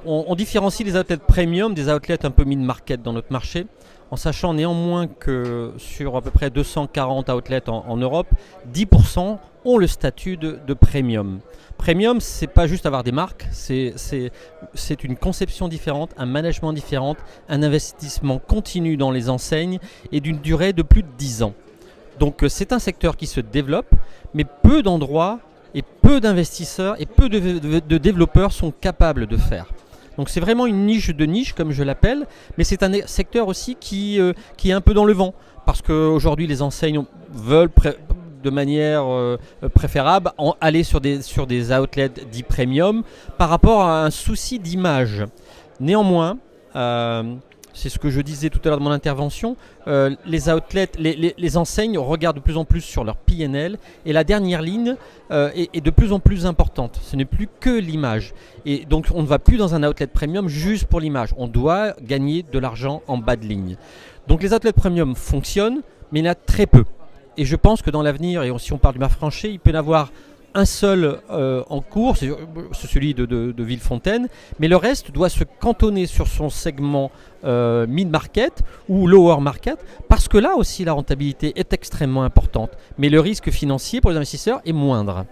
On différencie les outlets premium des outlets un peu mid-market dans notre marché, en sachant néanmoins que sur à peu près 240 outlets en Europe, 10% ont le statut de premium. Premium, c'est pas juste avoir des marques, c'est une conception différente, un management différent, un investissement continu dans les enseignes et d'une durée de plus de 10 ans. Donc c'est un secteur qui se développe, mais peu d'endroits et peu d'investisseurs et peu de développeurs sont capables de faire. Donc c'est vraiment une niche de niche, comme je l'appelle, mais c'est un secteur aussi qui est un peu dans le vent, parce qu'aujourd'hui les enseignes veulent de manière préférable aller sur des outlets dits premium par rapport à un souci d'image. Néanmoins, c'est ce que je disais tout à l'heure de mon intervention, les outlets, les enseignes regardent de plus en plus sur leur PNL et la dernière ligne est de plus en plus importante. Ce n'est plus que l'image. Et donc on ne va plus dans un outlet premium juste pour l'image. On doit gagner de l'argent en bas de ligne. Donc les outlets premium fonctionnent, mais il y en a très peu. Et je pense que dans l'avenir, et si on parle du marché, il peut y en avoir un seul en cours, c'est celui de Villefontaine, mais le reste doit se cantonner sur son segment mid-market ou lower market, parce que là aussi la rentabilité est extrêmement importante, mais le risque financier pour les investisseurs est moindre.